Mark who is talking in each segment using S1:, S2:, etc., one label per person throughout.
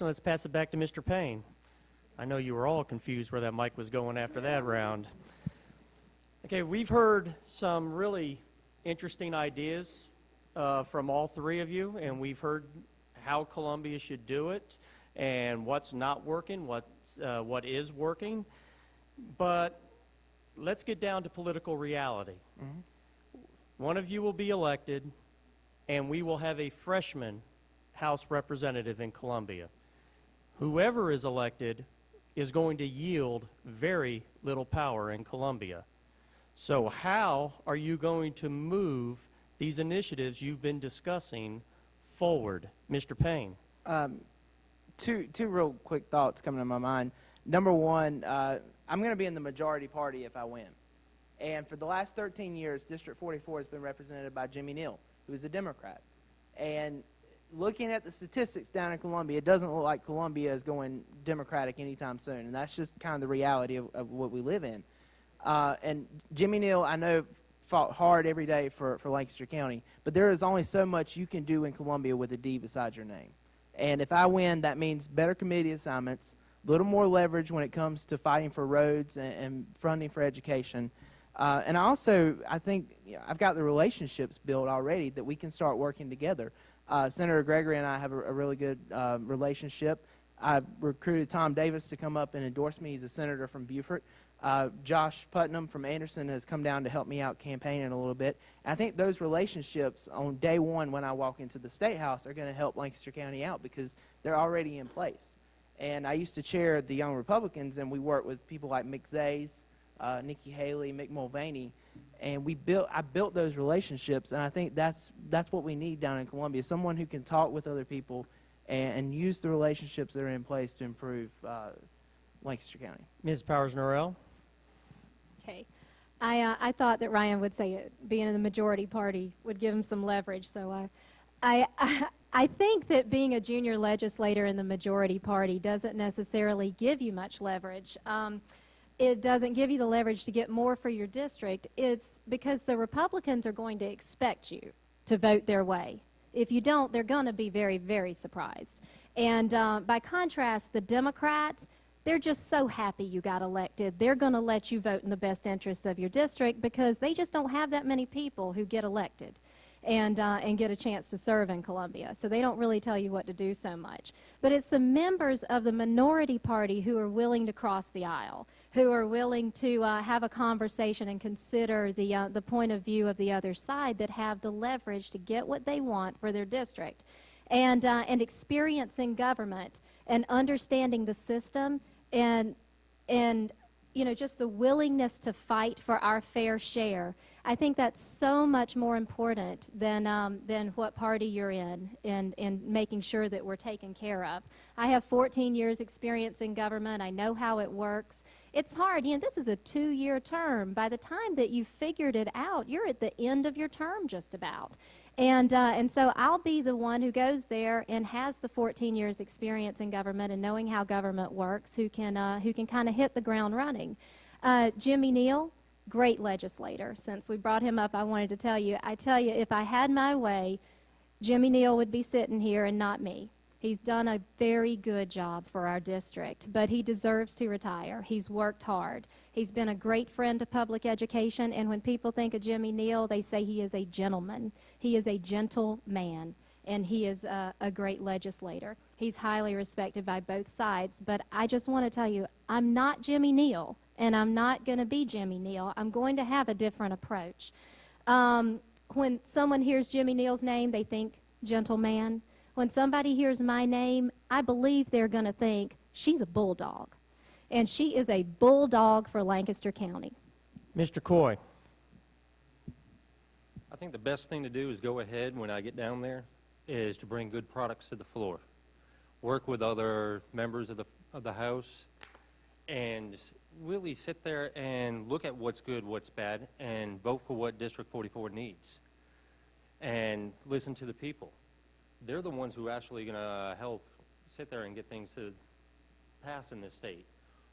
S1: Let's pass it back to Mr. Payne. I know you were all confused where that mic was going after that round. Okay, we've heard some really interesting ideas from all three of you, and we've heard how Columbia should do it and what's not working, what is working. But let's get down to political reality. One of you will be elected, and we will have a freshman House representative in Columbia. Whoever is elected is going to yield very little power in Columbia. So how are you going to move these initiatives you've been discussing forward? Mr. Payne.
S2: Two real quick thoughts coming to my mind. Number one, I'm going to be in the majority party if I win. And for the last 13 years, District 44 has been represented by Jimmy Neal, who is a Democrat. And looking at the statistics down in Columbia, it doesn't look like Columbia is going Democratic anytime soon. And that's just kind of the reality of what we live in. And Jimmy Neal, I know, fought hard every day for Lancaster County. But there is only so much you can do in Columbia with a D beside your name. And if I win, that means better committee assignments, a little more leverage when it comes to fighting for roads and funding for education. And I think I've got the relationships built already that we can start working together. Senator Gregory and I have a really good relationship. I recruited Tom Davis to come up and endorse me. He's a senator from Beaufort. Josh Putnam from Anderson has come down to help me out campaigning a little bit. And I think those relationships on day one when I walk into the State House are going to help Lancaster County out because they're already in place. And I used to chair the Young Republicans, and we worked with people like Mick Zays, Nikki Haley, Mick Mulvaney, and I built those relationships, and I think that's what we need down in Columbia, someone who can talk with other people and use the relationships that are in place to improve Lancaster County.
S1: Ms. Powers-Norrell.
S3: Okay. I thought that Ryan would say being in the majority party would give him some leverage, so I think that being a junior legislator in the majority party doesn't necessarily give you much leverage. It doesn't give you the leverage to get more for your district. It's because the Republicans are going to expect you to vote their way. If you don't, they're going to be very, very surprised. And by contrast, the Democrats, they're just so happy you got elected. They're going to let you vote in the best interest of your district because they just don't have that many people who get elected and get a chance to serve in Columbia. So they don't really tell you what to do so much. But it's the members of the minority party who are willing to cross the aisle, who are willing to have a conversation and consider the point of view of the other side that have the leverage to get what they want for their district. And experience in government and understanding the system and just the willingness to fight for our fair share. I think that's so much more important than what party you're in making sure that we're taken care of. I have 14 years experience in government. I know how it works. It's hard. This is a 2-year term. By the time that you've figured it out, you're at the end of your term just about. And so I'll be the one who goes there and has the 14 years experience in government and knowing how government works, who can kind of hit the ground running. Jimmy Neal, great legislator. Since we brought him up, I wanted to tell you, if I had my way, Jimmy Neal would be sitting here and not me. He's done a very good job for our district, but he deserves to retire. He's worked hard. He's been a great friend to public education, and when people think of Jimmy Neal, they say he is a gentleman. He is a gentle man, and he is a great legislator. He's highly respected by both sides, but I just want to tell you, I'm not Jimmy Neal, and I'm not going to be Jimmy Neal. I'm going to have a different approach. When someone hears Jimmy Neal's name, they think gentleman. When somebody hears my name, I believe they're going to think she's a bulldog. And she is a bulldog for Lancaster County.
S1: Mr. Coy.
S4: I think the best thing to do is go ahead when I get down there is to bring good products to the floor. Work with other members of the House and really sit there and look at what's good, what's bad, and vote for what District 44 needs. And listen to the people. They're the ones who are actually going to help sit there and get things to pass in this state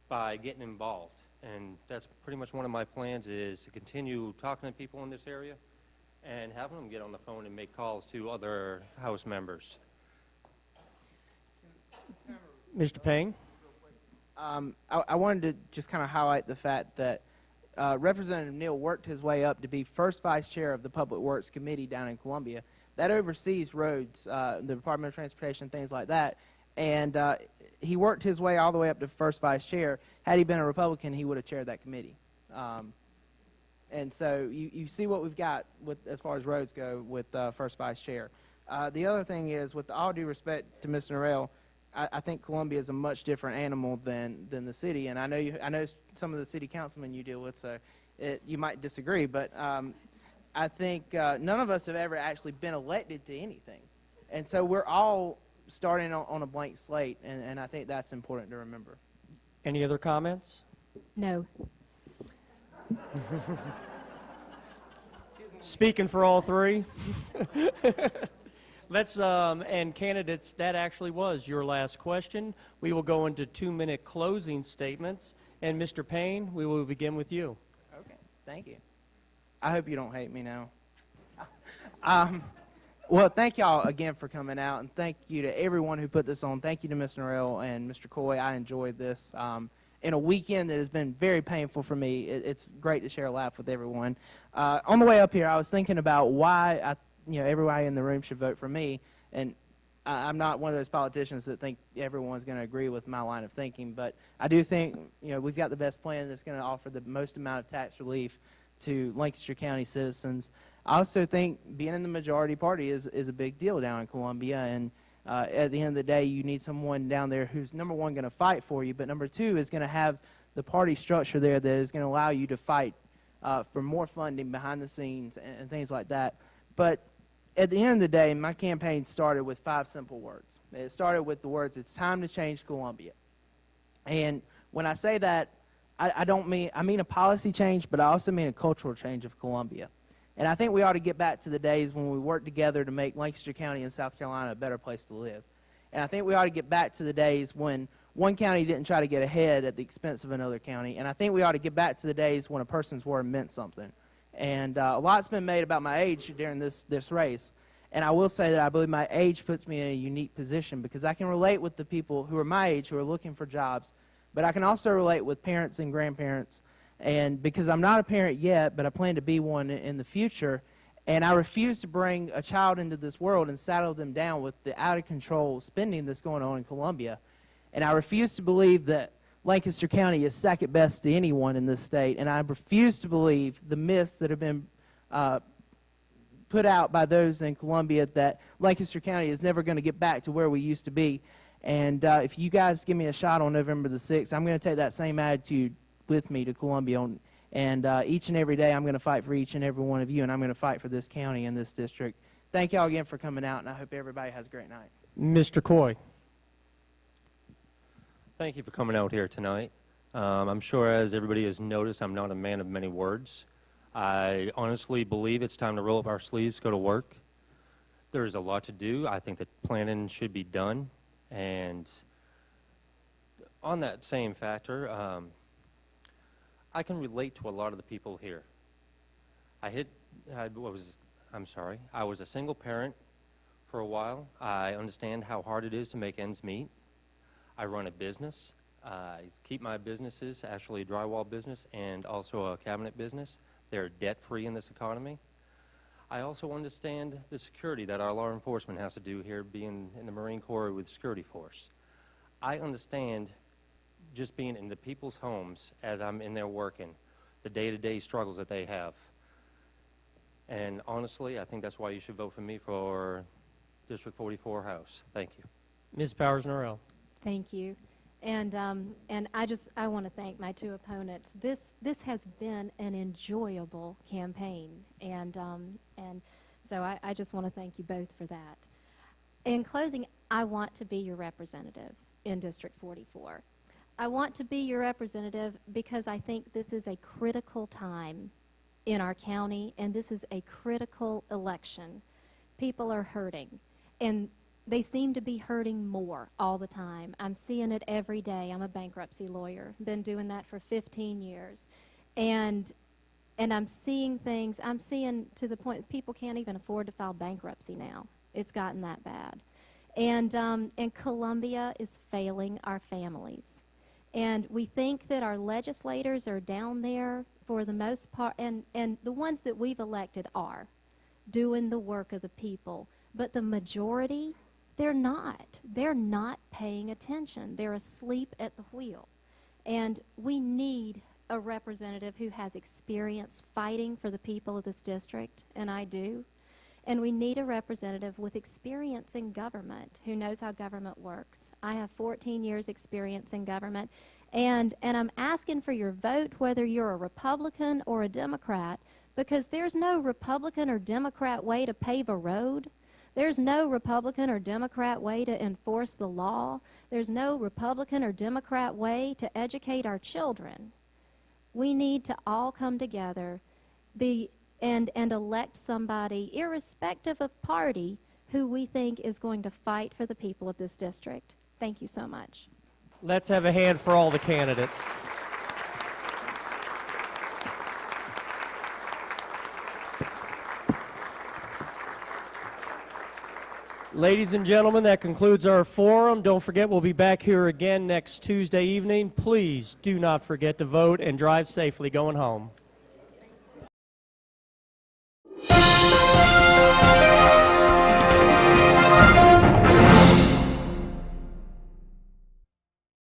S4: by getting involved. And that's pretty much one of my plans is to continue talking to people in this area and having them get on the phone and make calls to other House members.
S1: Mr. Payne?
S2: I wanted to just kind of highlight the fact that Representative Neal worked his way up to be first vice chair of the Public Works Committee down in Columbia. That oversees roads, the Department of Transportation, things like that. And he worked his way all the way up to first vice chair. Had he been a Republican, he would have chaired that committee. And so you see what we've got with as far as roads go with first vice chair. The other thing is, with all due respect to Mr. Norrell, I think Columbia is a much different animal than the city. And I know some of the city councilmen you deal with, so you might disagree, but I think none of us have ever actually been elected to anything. And so we're all starting on a blank slate, and I think that's important to remember.
S1: Any other comments?
S3: No.
S1: Speaking for all three. Let's, and candidates, that actually was your last question. We will go into 2-minute closing statements. And Mr. Payne, we will begin with you.
S2: Okay, thank you. I hope you don't hate me now. Well, thank y'all again for coming out, and thank you to everyone who put this on. Thank you to Mr. Norrell and Mr. Coy. I enjoyed this. In a weekend that has been very painful for me, it's great to share a laugh with everyone. On the way up here, I was thinking about why everybody in the room should vote for me, and I'm not one of those politicians that think everyone's going to agree with my line of thinking, but I do think we've got the best plan that's going to offer the most amount of tax relief to Lancaster County citizens. I also think being in the majority party is a big deal down in Columbia, and at the end of the day, you need someone down there who's, number one, going to fight for you, but number two, is going to have the party structure there that is going to allow you to fight for more funding behind the scenes and things like that. But at the end of the day, my campaign started with 5 simple words. It started with the words, "It's time to change Columbia." And when I say that, I mean a policy change, but I also mean a cultural change of Columbia. And I think we ought to get back to the days when we worked together to make Lancaster County and South Carolina a better place to live. And I think we ought to get back to the days when one county didn't try to get ahead at the expense of another county. And I think we ought to get back to the days when a person's word meant something. And a lot's been made about my age during this race. And I will say that I believe my age puts me in a unique position because I can relate with the people who are my age who are looking for jobs. But I can also relate with parents and grandparents. And because I'm not a parent yet, but I plan to be one in the future, and I refuse to bring a child into this world and saddle them down with the out-of-control spending that's going on in Columbia. And I refuse to believe that Lancaster County is second best to anyone in this state, and I refuse to believe the myths that have been put out by those in Columbia that Lancaster County is never going to get back to where we used to be. And if you guys give me a shot on November the 6th, I'm going to take that same attitude with me to Columbia, and each and every day I'm going to fight for each and every one of you, and I'm going to fight for this county and this district. Thank y'all again for coming out, and I hope everybody has a great night.
S1: Mr. Coy.
S4: Thank you for coming out here tonight. I'm sure, as everybody has noticed, I'm not a man of many words. I honestly believe it's time to roll up our sleeves, go to work. There's a lot to do. I think that planning should be done. And on that same factor, I can relate to a lot of the people here. I was a single parent for a while. I understand how hard it is to make ends meet. I run a business. I keep my businesses, actually a drywall business and also a cabinet business. They're debt-free in this economy. I also understand the security that our law enforcement has to do here, being in the Marine Corps with security force. I understand just being in the people's homes as I'm in there working, the day-to-day struggles that they have. And honestly, I think that's why you should vote for me for District 44 House. Thank you.
S1: Ms. Powers-Norrell.
S3: Thank you. And I want to thank my 2 opponents. This has been an enjoyable campaign, and so I just want to thank you both for that. In closing, I want to be your representative in District 44. I want to be your representative because I think this is a critical time in our county, and this is a critical election. People are hurting, and they seem to be hurting more all the time. I'm seeing it every day. I'm a bankruptcy lawyer. Been doing that for 15 years. And I'm seeing things, to the point that people can't even afford to file bankruptcy now. It's gotten that bad. And Columbia is failing our families. And we think that our legislators are down there for the most part, and the ones that we've elected are doing the work of the people. But the majority, they're not. They're not paying attention. They're asleep at the wheel. And we need a representative who has experience fighting for the people of this district, and I do. And we need a representative with experience in government who knows how government works. I have 14 years experience in government, and I'm asking for your vote whether you're a Republican or a Democrat, because there's no Republican or Democrat way to pave a road. There's no Republican or Democrat way to enforce the law. There's no Republican or Democrat way to educate our children. We need to all come together and elect somebody, irrespective of party, who we think is going to fight for the people of this district. Thank you so much.
S1: Let's have a hand for all the candidates. Ladies and gentlemen, that concludes our forum. Don't forget, we'll be back here again next Tuesday evening. Please do not forget to vote and drive safely going home.